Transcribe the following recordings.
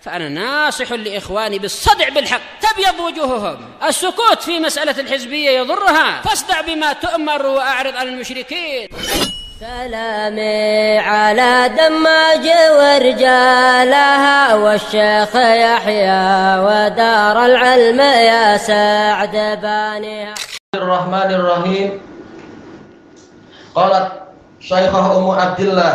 فأنا ناصح لإخواني بالصدع بالحق تبيض وجوههم. السكوت في مسألة الحزبية يضرها، فاصدع بما تؤمر وأعرض عن المشركين. سلامي على دماج ورجالها والشيخ يحيى ودار العلم يا سعد بانيها. الرحمن الرحيم. قالت شيخة أم عبد الله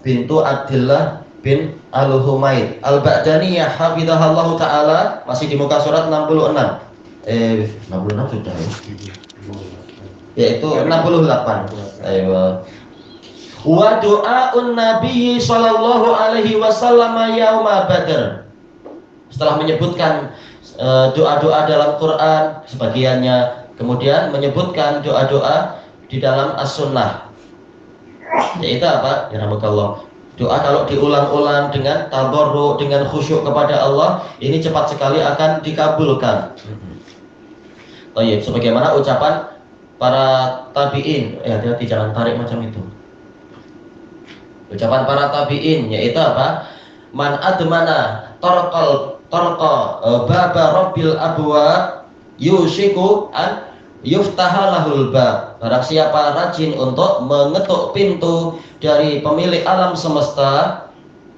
bintu Abdillah bin Al-Humaid Al-Ba'daniyah hafizahallahu ta'ala, masih di muka surat 66. 66 sudah ya. Yaitu 68. Ayo. Wa du'aun Nabi sallallahu alaihi wasallam yauma Badr. Setelah menyebutkan doa-doa dalam Quran sebagiannya, kemudian menyebutkan doa-doa di dalam As-Sunnah. Yaitu apa? Ya rahmatullah. Doa kalau diulang-ulang dengan tadarru, dengan khusyuk kepada Allah, ini cepat sekali akan dikabulkan. Baik, sebagaimana ucapan para tabi'in, hati-hati jangan tarik macam itu. Ucapan para tabi'in yaitu apa? Man admana tarqa baba rabbil abwa yushiku an yuftahalahul bab. Barang siapa rajin untuk mengetuk pintu dari pemilik alam semesta,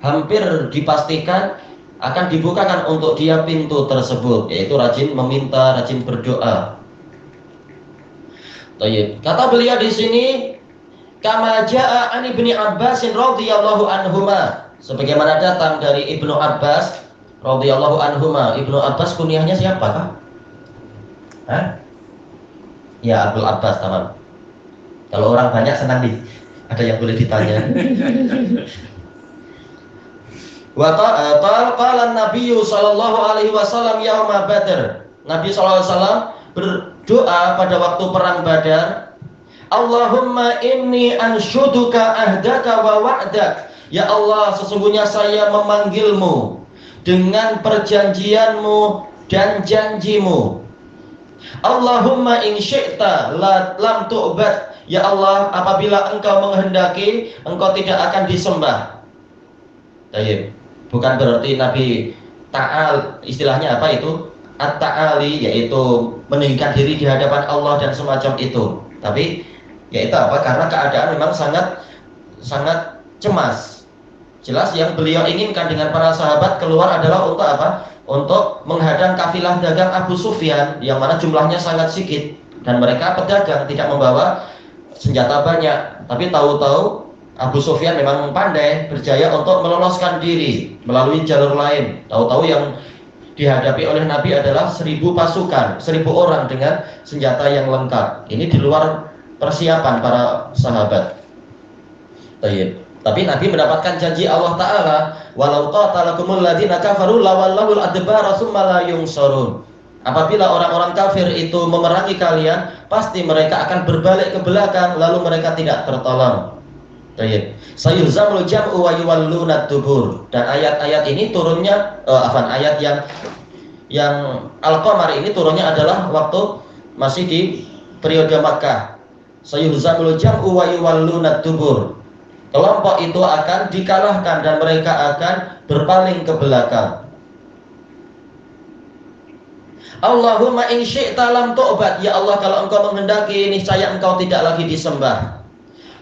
hampir dipastikan akan dibukakan untuk dia pintu tersebut, yaitu rajin meminta, rajin berdoa. Baik. Kata beliau di sini, kama jaa an Ibnu Abbas radhiyallahu anhuma, sebagaimana datang dari Ibnu Abbas radhiyallahu anhuma. Ibnu Abbas kunyahnya siapakah? Ya, Abdul Abbas, teman. Kalau orang banyak senang nih, ada yang boleh ditanya. Wa qala Nabi sallallahu alaihi wasallam yauma Badr. Nabi sallallahu alaihi wasallam berdoa pada waktu perang Badar. Allahumma inni anshuduka ahdaka wa wa'dak. Ya Allah, sesungguhnya saya memanggilmu dengan perjanjianmu dan janjimu. Allahumma in syi'ta lam tu'bad. Ya Allah, apabila engkau menghendaki, engkau tidak akan disembah. Baik. Bukan berarti Nabi ta'al, istilahnya apa itu? At-ta'ali, yaitu meninggikan diri di hadapan Allah dan semacam itu. Tapi yaitu apa? Karena keadaan memang sangat cemas. Jelas yang beliau inginkan dengan para sahabat keluar adalah untuk apa? Untuk menghadang kafilah dagang Abu Sufyan yang mana jumlahnya sangat sedikit dan mereka pedagang, tidak membawa senjata banyak. Tapi tahu-tahu Abu Sufyan memang pandai, berjaya untuk meloloskan diri melalui jalur lain. Tahu-tahu yang dihadapi oleh Nabi adalah 1000 pasukan, 1000 orang dengan senjata yang lengkap. Ini di luar persiapan para sahabat. Tapi Nabi mendapatkan janji Allah Ta'ala, walau qatalakumul ladzina kafaru lawallahul adbara tsumma la yunsarun. Apabila orang-orang kafir itu memerangi kalian, pasti mereka akan berbalik ke belakang, lalu mereka tidak tertolong. Sayuhzamul jam'u wa yuwalluna dubur. Dan ayat-ayat ini turunnya ayat yang Al-Qamar ini turunnya adalah waktu masih di periode Makkah. Sayuhzamul jam'u wa yuwalluna dubur. Kelompok itu akan dikalahkan dan mereka akan berpaling ke belakang. Allahumma in syi'ta lam tu'bad. Ya Allah, kalau engkau menghendaki, niscaya engkau tidak lagi disembah.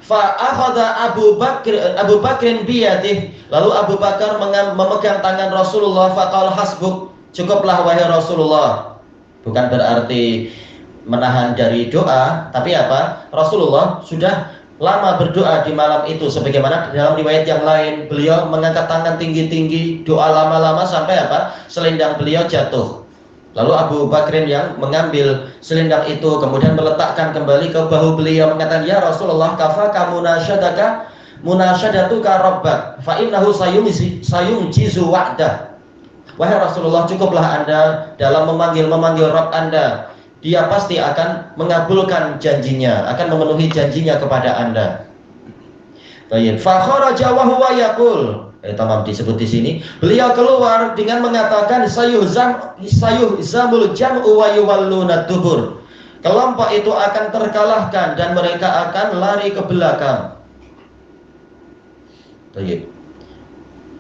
Fa akhadha Abu Bakrin biyadih. Lalu Abu Bakar memegang tangan Rasulullah. Faqala hasbuk. Cukuplah wahai Rasulullah. Bukan berarti menahan dari doa, tapi apa? Rasulullah sudah lama berdoa di malam itu, sebagaimana dalam riwayat yang lain beliau mengangkat tangan tinggi-tinggi, doa lama-lama sampai apa? Selendang beliau jatuh. Lalu Abu Bakrin yang mengambil selendang itu kemudian meletakkan kembali ke bahu beliau, mengatakan, ya Rasulullah, kafaka munasyadatuka rabbak fa innahu sayumjizu wa'dah. Wahai Rasulullah, cukuplah Anda dalam memanggil Rabb Anda. Dia pasti akan mengabulkan janjinya, akan memenuhi janjinya kepada Anda. Baik. Fa kharaja wa huwa yaqul. Tamam disebut di sini. Beliau keluar dengan mengatakan sayuhzamul jam'u wa yuwalluna dubur. Kelompok itu akan terkalahkan dan mereka akan lari ke belakang. Baik.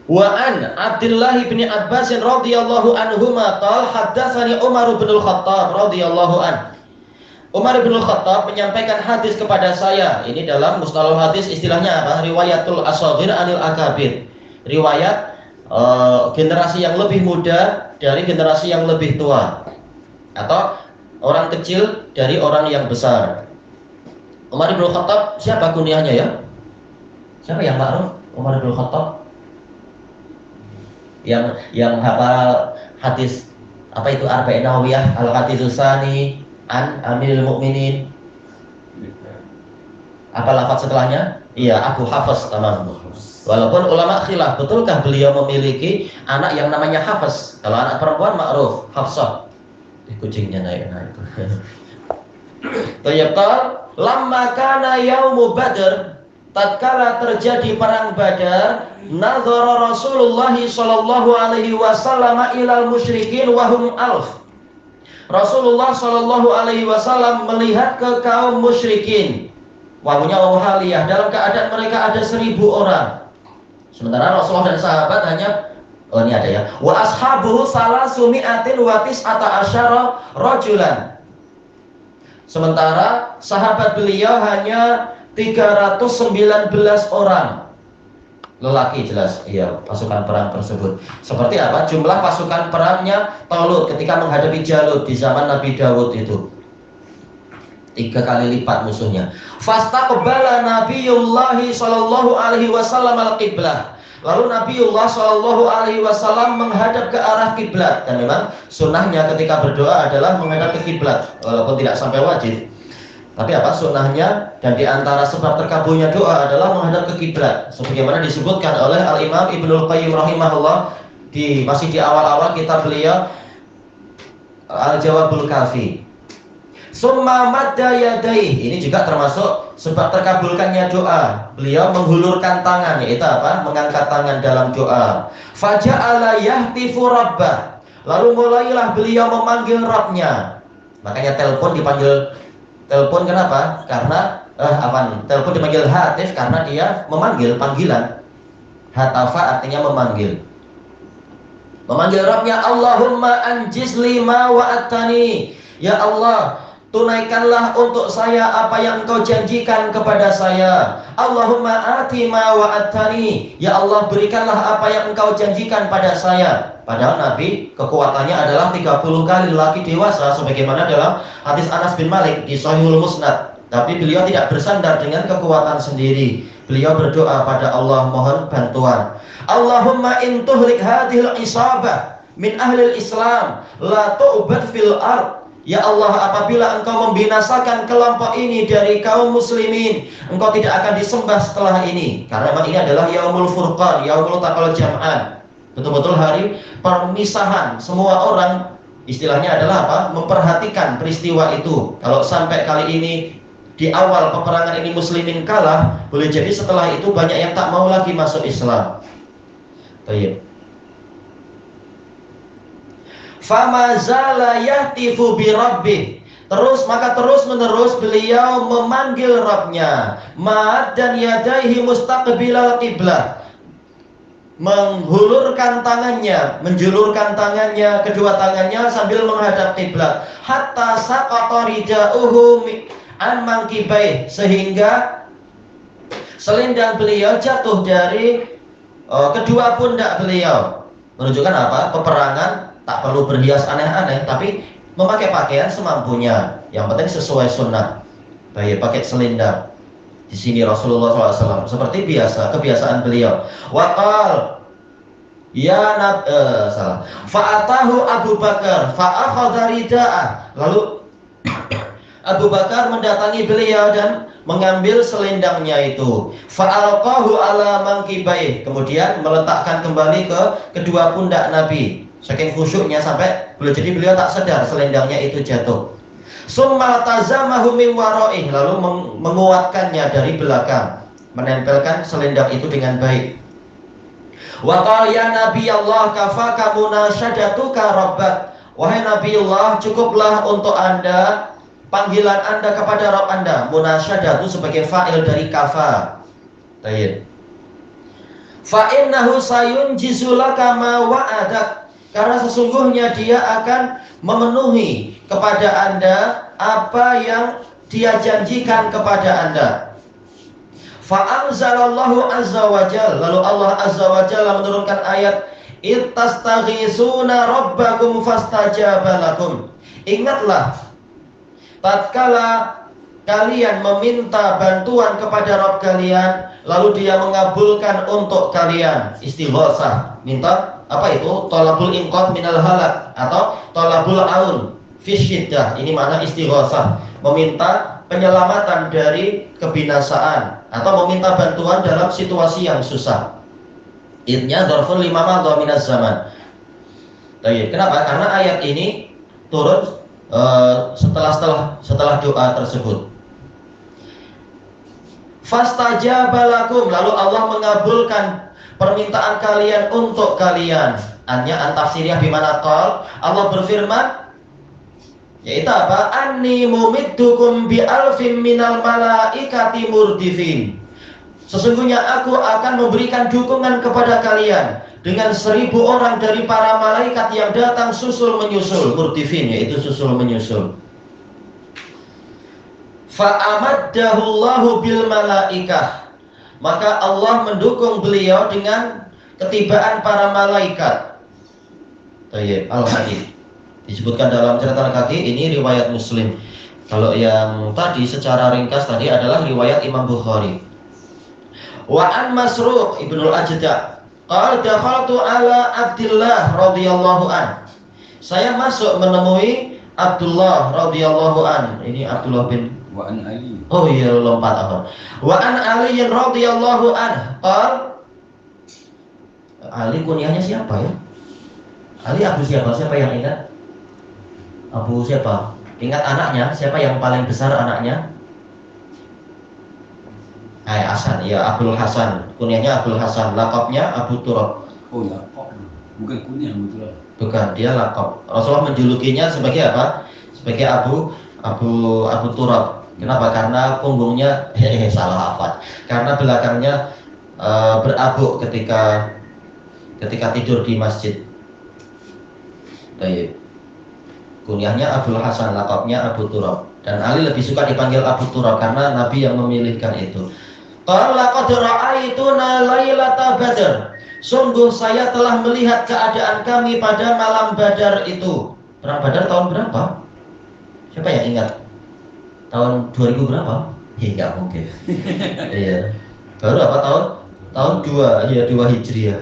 Wa an Abdullah bin Abbas radhiyallahu anhuma qala haddatsani Umar bin Al-Khattab radhiyallahu an. Umar bin Al-Khattab menyampaikan hadis kepada saya. Ini dalam mustalah hadis istilahnya apa? Riwayatul ashaghir anil akabir. Riwayat generasi yang lebih muda dari generasi yang lebih tua, atau orang kecil dari orang yang besar. Umar bin Al-Khattab siapa kunyahnya ya? Siapa yang ma'ruf? Umar bin Al-Khattab yang hafal hadis apa itu Arba'in Nawawiyah, al-hadits tsani an Amirul Mukminin. Apa lafaz setelahnya? Iya, Abu Hafs, tamam. Walaupun ulama khilaf, betulkah beliau memiliki anak yang namanya Hafs? Kalau anak perempuan ma'ruf, Hafsah. Kucingnya naik-naik. Tayyibal, lamma kana yaumu Badr, tatkala terjadi perang Badar, nazara Rasulullah sallallahu alaihi wasallam ilal musyrikin wa hum alf. Rasulullah sallallahu alaihi wasallam melihat ke kaum musyrikin. Wawunya wawu haliyah, dalam keadaan mereka ada 1000 orang. Sementara Rasulullah dan sahabat hanya ini ada ya. Wa ashabuhu salasumi'atin wa tis'ata asyara rajulan. Sementara sahabat beliau hanya 319 orang lelaki, jelas iya pasukan perang tersebut. Seperti apa jumlah pasukan perangnya Talut ketika menghadapi Jalut di zaman Nabi Dawud itu, 3 kali lipat musuhnya. Fastaqbala Nabiyullah sallallahu alaihi wasallam al-qiblah. Lalu Nabiullah sallallahu alaihi wasallam menghadap ke arah kiblat, dan memang sunnahnya ketika berdoa adalah menghadap ke kiblat walaupun tidak sampai wajib. Tapi apa sunnahnya, dan diantara sebab terkabulnya doa adalah menghadap ke kiblat, sebagaimana disebutkan oleh Al-Imam Ibnul Qayyim rahimahullah masih di awal-awal kitab beliau Al-Jawabul Kafi. Summa madda yadayhi, ini juga termasuk sebab terkabulkannya doa. Beliau menghulurkan tangan, yaitu apa? Mengangkat tangan dalam doa. Faja'ala yahtifu rabbah, lalu mulailah beliau memanggil Rabbnya. Makanya telepon dipanggil telepon, kenapa? Karena telepon dipanggil hatif karena dia memanggil, panggilan. Hatafa artinya memanggil. Memanggil Rabbnya, Allahumma anjiz lima wa'atani. Ya Allah, tunaikanlah untuk saya apa yang Engkau janjikan kepada saya. Allahumma ati ma wa'atani. Ya Allah, berikanlah apa yang Engkau janjikan pada saya. Padahal Nabi kekuatannya adalah 30 kali lelaki dewasa, sebagaimana dalam hadis Anas bin Malik di Sahihul Musnad. Tapi beliau tidak bersandar dengan kekuatan sendiri. Beliau berdoa pada Allah, mohon bantuan. Allahumma in tuhlik hadhil isabah min ahlil Islam la tu'bad fil ard. Ya Allah, apabila Engkau membinasakan kelompok ini dari kaum muslimin, Engkau tidak akan disembah setelah ini. Karena memang ini adalah Yaumul Furqan, Yaumul Taqal Jam'an. Betul-betul hari permisahan. Semua orang istilahnya adalah apa? Memperhatikan peristiwa itu. Kalau sampai kali ini di awal peperangan ini muslimin kalah, boleh jadi setelah itu banyak yang tak mau lagi masuk Islam. Baik. Fama zala yahtifu bi rabbih. Maka terus menerus beliau memanggil Rabbnya. Ma'ad dan yadaihi mustaqbilal qiblah, menghulurkan tangannya, menjulurkan tangannya, kedua tangannya sambil menghadap kiblat. Hatta saqata ridauhu an mankibai, sehingga selendang beliau jatuh dari kedua pundak beliau. Menunjukkan apa? Peperangan tak perlu berhias aneh-aneh, tapi memakai pakaian semampunya. Yang penting sesuai sunnah. Baik, pakai selendang. Di sini Rasulullah SAW seperti biasa, kebiasaan beliau. Waqal fa'atahu Abu Bakar fa'akhadha rida'ah. Lalu Abu Bakar mendatangi beliau dan mengambil selendangnya itu. Fa'alqahu ala mankibai, kemudian meletakkan kembali ke kedua pundak Nabi. Saking khusyuknya sampai jadi beliau tak sadar selendangnya itu jatuh. Summa tazamahu min waraih, lalu menguatkannya dari belakang, menempelkan selendang itu dengan baik. Wa qala ya Nabi Allah kafaka munasyadatuka rabbak. Wahai Nabi Allah, cukuplah untuk Anda panggilan Anda kepada Rabb Anda. Munasyadatu sebagai fa'il dari kafa. Baik. Fa innahu sayunjizu laka ma wa'adak, karena sesungguhnya dia akan memenuhi kepada Anda apa yang dia janjikan kepada Anda. Fa anzalallahu azza wa jalla, lalu Allah azza wa jalla menurunkan ayat ittastaghisuna rabbakum fastajaba lakum. Ingatlah tatkala kalian meminta bantuan kepada Rabb kalian, lalu dia mengabulkan untuk kalian. Istighosah, minta apa itu? Thalabul inqadh minal halak atau thalabul aun fi syiddah. Ini makna istighosah, meminta penyelamatan dari kebinasaan atau meminta bantuan dalam situasi yang susah. Idnya dzarfun lima madha minaz zaman. Kenapa? Karena ayat ini turun setelah doa tersebut. Fastajaba lakum, lalu Allah mengabulkan permintaan kalian untuk kalian. An tafsiriyah bimana qol, Allah berfirman, yaitu apa? Anni mumiddukum bi alfin minal malaikati murdifin. Sesungguhnya aku akan memberikan dukungan kepada kalian dengan 1000 orang dari para malaikat yang datang susul menyusul. Murdifin yaitu susul menyusul. Fa'amaddahullahu bil malaikah, maka Allah mendukung beliau dengan ketibaan para malaikat. Al-Hadits disebutkan dalam catatan kaki, ini riwayat Muslim. Kalau yang tadi secara ringkas tadi adalah riwayat Imam Bukhari. Wa an Masruq ibnul Ajda' qala dakhaltu ala Abdullah radhiyallahu an. Saya masuk menemui Abdullah radhiyallahu an. Ini Abdullah bin Wa an Ali. Oh iya, lompat apa? Wa an Ali radhiyallahu an. Ali kunyahnya siapa ya? Ali Abu siapa? Siapa yang ingat? Abu siapa? Ingat anaknya? Siapa yang paling besar anaknya? Hasan, ya Abdul Hasan. Kunyahnya Abdul Hasan, laqabnya Abu Turab. Oh, laqab. Bukan kunyah betul. Bukan, dia laqab. Rasulullah menjulukinya sebagai apa? Sebagai Abu Turab. Kenapa? Karena punggungnya salah hafal. Karena belakangnya berabuk ketika tidur di masjid. Baik. Kunyahnya Abdul Hasan, laqabnya Abu Turab. Dan Ali lebih suka dipanggil Abu Turab karena Nabi yang memilihkan itu. Qala qad ra'aituna lailata Badr. Sungguh saya telah melihat keadaan kami pada malam Badar itu. Perang Badar tahun berapa? Siapa yang ingat? Tahun 2000 berapa? Ya enggak mungkin. Iya. Baru apa tahun? Tahun 2, ya 2 Hijriah.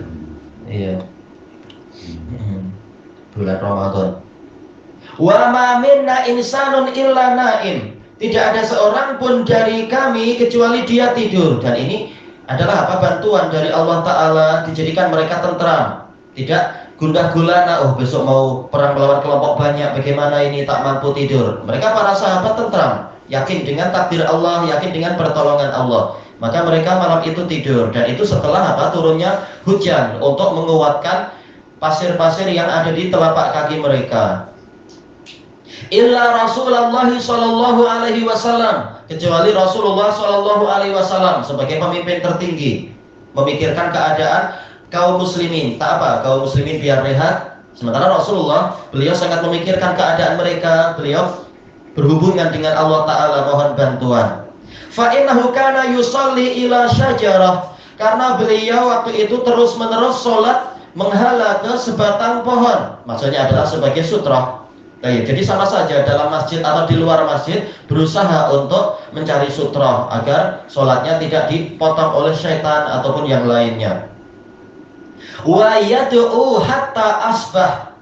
Iya. Bulan Ramadan. Wa ma minna insanun illa naim. Tidak ada seorang pun dari kami kecuali dia tidur. Dan ini adalah apa? Bantuan dari Allah Ta'ala, dijadikan mereka tentram, tidak gundah gulana. Oh, besok mau perang melawan kelompok banyak, bagaimana ini, tak mampu tidur. Mereka para sahabat tentram, yakin dengan takdir Allah, yakin dengan pertolongan Allah. Maka mereka malam itu tidur. Dan itu setelah apa? Turunnya hujan untuk menguatkan pasir-pasir yang ada di telapak kaki mereka. Illa Rasulullah sallallahu alaihi wasallam, kecuali Rasulullah sallallahu alaihi wasallam sebagai pemimpin tertinggi memikirkan keadaan kaum muslimin. Tak apa, kaum muslimin biar rehat. Sementara Rasulullah, beliau sangat memikirkan keadaan mereka. Beliau berhubungan dengan Allah Ta'ala, mohon bantuan. Fa innahu kana yusalli ila syajarah, karena beliau waktu itu terus menerus sholat menghala ke sebatang pohon. Maksudnya adalah sebagai sutrah. Jadi sama saja dalam masjid atau di luar masjid berusaha untuk mencari sutrah agar sholatnya tidak dipotong oleh syaitan ataupun yang lainnya. Wa yad'u hatta asbah.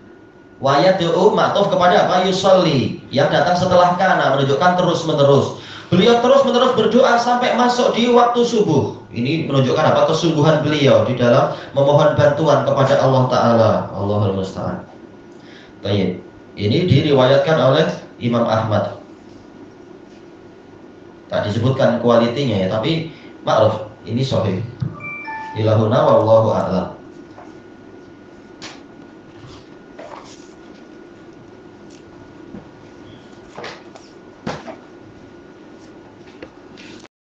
Wa yad'u ma'tuf kepada apa? Yusolli, yang datang setelah kana, menunjukkan terus menerus. Beliau terus menerus berdoa sampai masuk di waktu subuh. Ini menunjukkan apa? Kesungguhan beliau di dalam memohon bantuan kepada Allah Ta'ala. Allahul musta'an. Baik. Ini diriwayatkan oleh Imam Ahmad. Tak disebutkan kualitinya ya, tapi ma'ruf, ini sahih. Ilahuna wallahu a'lam.